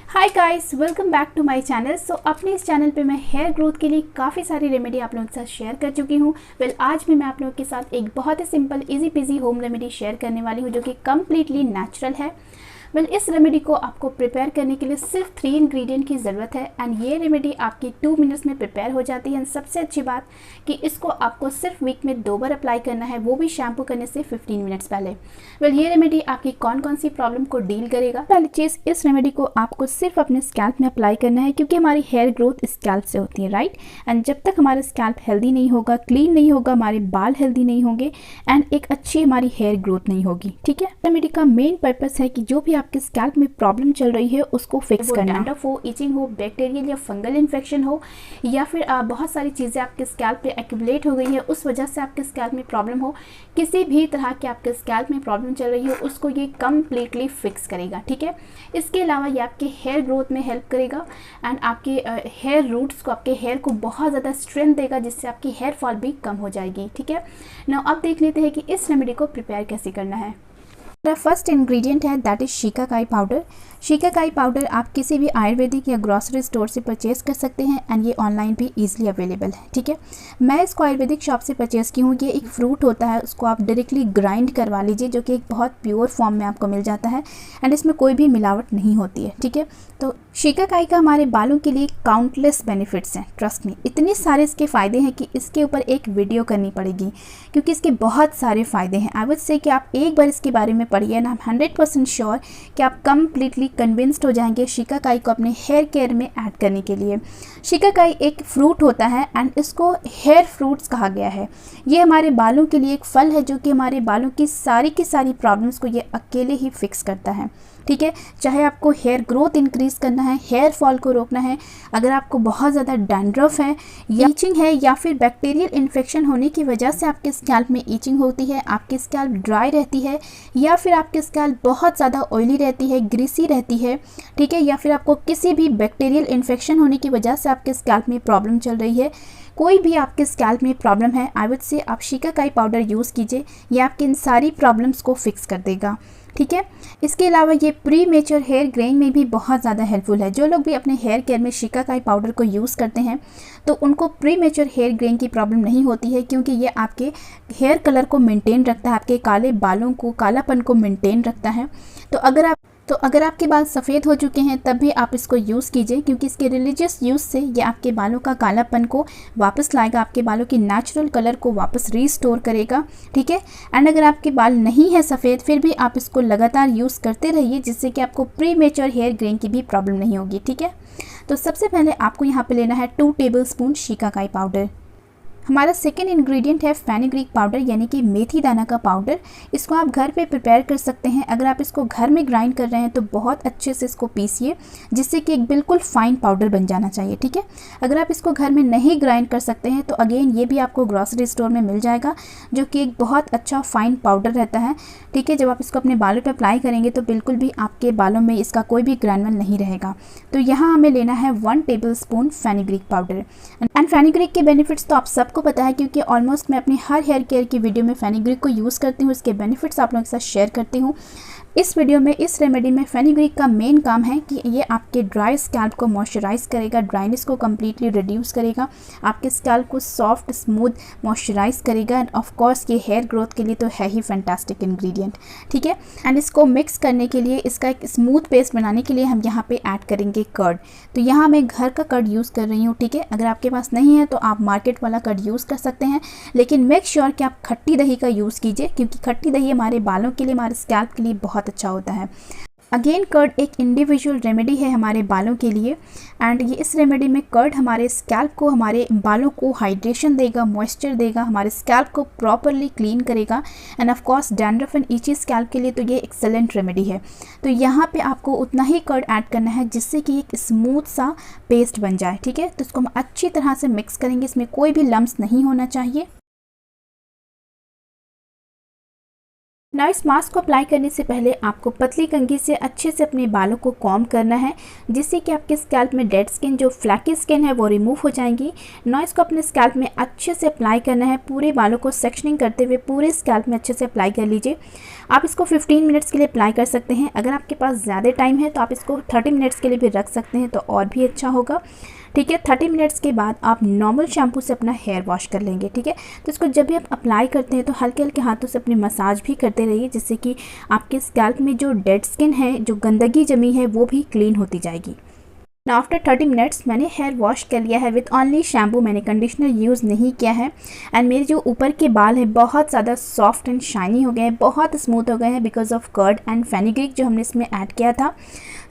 Hi guys, welcome back to my channel. So अपने इस channel पे मैं हेयर ग्रोथ के लिए काफ़ी सारी रेमेडी आप लोगों के साथ शेयर कर चुकी हूँ। आज भी मैं आप लोगों के साथ एक बहुत ही simple easy peasy home remedy share करने वाली हूँ जो कि कम्प्लीटली नेचुरल है। इस रेमेडी को आपको प्रिपेयर करने के लिए सिर्फ 3 इंग्रेडिएंट की ज़रूरत है एंड ये रेमेडी आपकी 2 मिनट्स में प्रिपेयर हो जाती है। एंड सबसे अच्छी बात कि इसको आपको सिर्फ वीक में 2 बार अप्लाई करना है, वो भी शैम्पू करने से 15 मिनट्स पहले। ये रेमेडी आपकी कौन कौन सी प्रॉब्लम को डील करेगा। पहली चीज़, इस रेमेडी को आपको सिर्फ अपने स्कैल्प में अप्लाई करना है क्योंकि हमारी हेयर ग्रोथ स्कैल्प से होती है, राइट। एंड जब तक हमारा स्कैल्प हेल्दी नहीं होगा, क्लीन नहीं होगा, हमारे बाल हेल्दी नहीं होंगे एंड एक अच्छी हमारी हेयर ग्रोथ नहीं होगी, ठीक है। रेमेडी का मेन पर्पस है कि जो भी आपके स्कैल्प में प्रॉब्लम चल रही है उसको फिक्स करना। डैंड्रफ हो, इचिंग हो, बैक्टीरियल या फंगल इन्फेक्शन हो या फिर बहुत सारी चीज़ें आपके स्कैल्प पे एक्यूमुलेट हो गई है, उस वजह से आपके स्कैल्प में प्रॉब्लम हो, किसी भी तरह के आपके स्कैल्प में प्रॉब्लम चल रही हो, उसको ये कम्प्लीटली फिक्स करेगा, ठीक है। इसके अलावा ये आपके हेयर ग्रोथ में हेल्प करेगा एंड आपके हेयर रूट्स को, आपके हेयर को बहुत ज़्यादा स्ट्रेंथ देगा, जिससे आपकी हेयर फॉल भी कम हो जाएगी, ठीक है। नाउ अब देख लेते हैं कि इस रेमेडी को प्रिपेयर कैसे करना है। फर्स्ट इंग्रेडिएंट है that is shikakai powder. Shikakai powder आप किसी भी आयुर्वेदिक या ग्रोसरी स्टोर से परचेज कर सकते हैं एंड ये ऑनलाइन भी इजीली अवेलेबल है, ठीक है। मैं इसको आयुर्वेदिक शॉप से परचेज़ की हूँ। ये एक फ्रूट होता है, उसको आप डायरेक्टली ग्राइंड करवा लीजिए, जो कि एक बहुत प्योर फॉर्म में आपको मिल जाता है एंड इसमें कोई भी मिलावट नहीं होती है, ठीक है। तो शिकाकाई का हमारे बालों के लिए काउंटलेस बेनिफिट्स हैं, ट्रस्ट मी। इतने सारे इसके फ़ायदे हैं कि इसके ऊपर एक वीडियो करनी पड़ेगी क्योंकि इसके बहुत सारे फ़ायदे हैं। आई वुड से कि आप एक बार इसके बारे में पढ़िए एंड आई एम 100% श्योर कि आप कम्प्लीटली कन्विंस्ड हो जाएंगे शिकाकाई को अपने हेयर केयर में ऐड करने के लिए। शिकाकाई एक फ्रूट होता है एंड इसको हेयर फ्रूट्स कहा गया है। ये हमारे बालों के लिए एक फल है जो कि हमारे बालों की सारी प्रॉब्लम्स को ये अकेले ही फिक्स करता है, ठीक है। चाहे आपको हेयर ग्रोथ इंक्रीज़ करना है, हेयर फॉल को रोकना है, अगर आपको बहुत ज़्यादा डैंड्रफ है, ईचिंग है या फिर बैक्टीरियल इन्फेक्शन होने की वजह से आपके स्कैल्प में ईचिंग होती है, आपकी स्कैल्प ड्राई रहती है या फिर आपकी स्कैल्प बहुत ज़्यादा ऑयली रहती है, ग्रीसी रहती है, ठीक है, या फिर आपको किसी भी बैक्टीरियल इन्फेक्शन होने की वजह से आपके स्कैल्प में प्रॉब्लम चल रही है, कोई भी आपके स्कैल्प में प्रॉब्लम है, आई वुड से आप शिकाकाई पाउडर यूज़ कीजिए। ये आपकी इन सारी प्रॉब्लम्स को फिक्स कर देगा, ठीक है। इसके अलावा ये प्री मेच्योर हेयर ग्रेइंग में भी बहुत ज़्यादा हेल्पफुल है। जो लोग भी अपने हेयर केयर में शिकाकाई पाउडर को यूज़ करते हैं तो उनको प्री मेच्योर हेयर ग्रेइंग की प्रॉब्लम नहीं होती है क्योंकि ये आपके हेयर कलर को मेंटेन रखता है, आपके काले बालों को, कालापन को मेंटेन रखता है। तो अगर आपके बाल सफ़ेद हो चुके हैं तब भी आप इसको यूज़ कीजिए क्योंकि इसके रिलीजियस यूज़ से ये आपके बालों का कालापन को वापस लाएगा, आपके बालों की नेचुरल कलर को वापस रीस्टोर करेगा, ठीक है। एंड अगर आपके बाल नहीं है सफ़ेद फिर भी आप इसको लगातार यूज़ करते रहिए जिससे कि आपको प्री मेच्योर हेयर ग्रेइंग की भी प्रॉब्लम नहीं होगी, ठीक है। तो सबसे पहले आपको यहाँ पर लेना है 2 टेबलस्पून शिकाकाई पाउडर। हमारा सेकेंड इंग्रेडिएंट है फेनुग्रीक पाउडर यानी कि मेथी दाना का पाउडर। इसको आप घर पे प्रिपेयर कर सकते हैं। अगर आप इसको घर में ग्राइंड कर रहे हैं तो बहुत अच्छे से इसको पीसिए जिससे कि एक बिल्कुल फाइन पाउडर बन जाना चाहिए, ठीक है। अगर आप इसको घर में नहीं ग्राइंड कर सकते हैं तो अगेन ये भी आपको ग्रॉसरी स्टोर में मिल जाएगा जो कि एक बहुत अच्छा फाइन पाउडर रहता है, ठीक है। जब आप इसको अपने बालों पर अप्लाई करेंगे तो बिल्कुल भी आपके बालों में इसका कोई भी ग्रैनुअल नहीं रहेगा। तो यहाँ हमें लेना है 1 tablespoon fenugreek powder. And fenugreek के बेनिफिट्स तो आप सबको पता है क्योंकि ऑलमोस्ट मैं अपनी हर हेयर केयर की वीडियो में फेनुग्रीक को यूज़ करती हूँ, इसके बेनिफिट्स आप लोगों के साथ शेयर करती हूँ। इस वीडियो में इस रेमेडी में फेनुग्रीक का मेन काम है कि ये आपके ड्राई स्कैल्प को मॉइस्चराइज करेगा, ड्राइनेस को कम्प्लीटली रिड्यूस करेगा, आपके स्कैल्प को सॉफ्ट स्मूथ मॉइस्चराइज करेगा एंड ऑफ कोर्स ये हेयर ग्रोथ के लिए तो है ही फैंटास्टिक इंग्रेडिएंट, ठीक है। एंड इसको मिक्स करने के लिए, इसका एक स्मूथ पेस्ट बनाने के लिए हम यहाँ पे ऐड करेंगे कर्ड। तो यहाँ मैं घर का कर्ड यूज़ कर रही हूँ, ठीक है। अगर आपके पास नहीं है तो आप मार्केट वाला कर्ड यूज़ कर सकते हैं, लेकिन मेक श्योर कि आप खट्टी दही का यूज़ कीजिए क्योंकि खट्टी दही हमारे बालों के लिए, हमारे स्कैल्प के लिए बहुत अच्छा होता है। अगेन कर्ड एक इंडिविजुअल रेमेडी है हमारे बालों के लिए एंड ये इस रेमेडी में कर्ड हमारे स्कैल्प को, हमारे बालों को हाइड्रेशन देगा, मॉइस्चर देगा, हमारे स्कैल्प को प्रॉपरली क्लीन करेगा end of course dandruff and ईची स्कैल्प के लिए तो ये एक्सेलेंट रेमेडी है। तो यहाँ पे आपको उतना ही कर्ड ऐड करना है जिससे कि एक स्मूथ सा पेस्ट बन जाए, ठीक है। तो इसको हम अच्छी तरह से मिक्स करेंगे, इसमें कोई भी लम्स नहीं होना चाहिए। ना इस मास्क को अप्लाई करने से पहले आपको पतली कंघी से अच्छे से अपने बालों को कॉम्ब करना है, जिससे कि आपके स्कैल्प में डेड स्किन, जो फ्लैकी स्किन है, वो रिमूव हो जाएंगी। ना इसको अपने स्कैल्प में अच्छे से अप्लाई करना है, पूरे बालों को सेक्शनिंग करते हुए पूरे स्कैल्प में अच्छे से अप्लाई कर लीजिए। आप इसको 15 मिनट्स के लिए अप्लाई कर सकते हैं। अगर आपके पास ज़्यादा टाइम है तो आप इसको 30 मिनट्स के लिए भी रख सकते हैं, तो और भी अच्छा होगा। ठीक है, 30 मिनट्स के बाद आप नॉर्मल शैम्पू से अपना हेयर वॉश कर लेंगे। ठीक है, तो इसको जब भी आप अप्लाई करते हैं तो हल्के हल्के हाथों से अपनी मसाज भी करते रहिए, जिससे कि आपके स्कैल्प में जो डेड स्किन है, जो गंदगी जमी है, वो भी क्लीन होती जाएगी। आफ्टर 30 मिनट्स मैंने हेयर वॉश कर लिया है विथ ऑनली शैम्पू, मैंने कंडीशनर यूज़ नहीं किया है। एंड मेरे जो ऊपर के बाल हैं बहुत ज़्यादा सॉफ्ट एंड शाइनी हो गए हैं, बहुत स्मूथ हो गए हैं because of curd and fenugreek जो हमने इसमें ऐड किया था।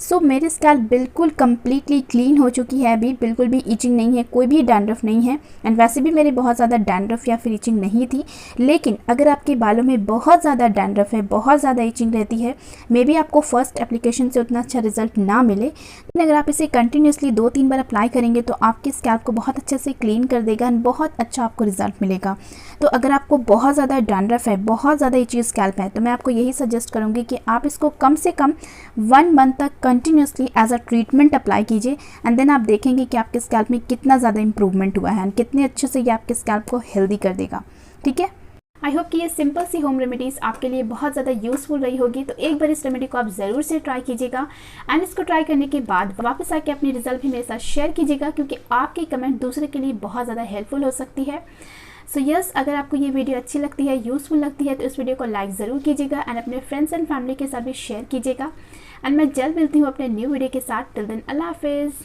सो मेरी स्कैल्प बिल्कुल कम्प्लीटली क्लीन हो चुकी है, अभी बिल्कुल भी इचिंग नहीं है, कोई भी डैंड्रफ नहीं है। एंड वैसे भी मेरे बहुत ज़्यादा डैंड्रफ या फिर इचिंग नहीं थी। लेकिन अगर आपके बालों में बहुत ज़्यादा डैंड्रफ है, बहुत ज़्यादा इचिंग रहती है, मे बी आपको फर्स्ट एप्लीकेशन से उतना अच्छा रिजल्ट ना मिले, लेकिन अगर आप इसे कंटिन्यूसली 2-3 बार अप्लाई करेंगे तो आपके स्कैल्प को बहुत अच्छे से क्लीन कर देगा एंड बहुत अच्छा आपको रिजल्ट मिलेगा। तो अगर आपको बहुत ज़्यादा डैंड्रफ है, बहुत ज़्यादा इची स्कैल्प है, तो मैं आपको यही सजेस्ट करूँगी कि आप इसको कम से कम 1 मंथ तक continuously as a treatment apply कीजिए। एंड देन आप देखेंगे कि आपके स्कैल्प में कितना ज़्यादा इंप्रूवमेंट हुआ है एंड कितने अच्छे से ये आपके स्कैल्प को हेल्दी कर देगा। ठीक है, आई होप कि ये सिंपल सी होम रेमेडीज़ आपके लिए बहुत ज़्यादा यूज़फुल रही होगी। तो एक बार इस रेमेडी को आप ज़रूर से ट्राई कीजिएगा एंड इसको ट्राई करने के बाद वापस आके अपनी रिजल्ट भी मेरे साथ शेयर कीजिएगा, क्योंकि आपकी कमेंट दूसरे के लिए बहुत ज़्यादा हेल्पफुल हो सकती है। सो यस, अगर आपको ये वीडियो अच्छी लगती है, यूज़फुल लगती है, तो इस वीडियो को लाइक ज़रूर कीजिएगा एंड अपने फ्रेंड्स एंड फैमिली के साथ भी शेयर कीजिएगा। एंड मैं जल्द मिलती हूँ अपने न्यू वीडियो के साथ। टिल देन अल्लाह हाफिज़।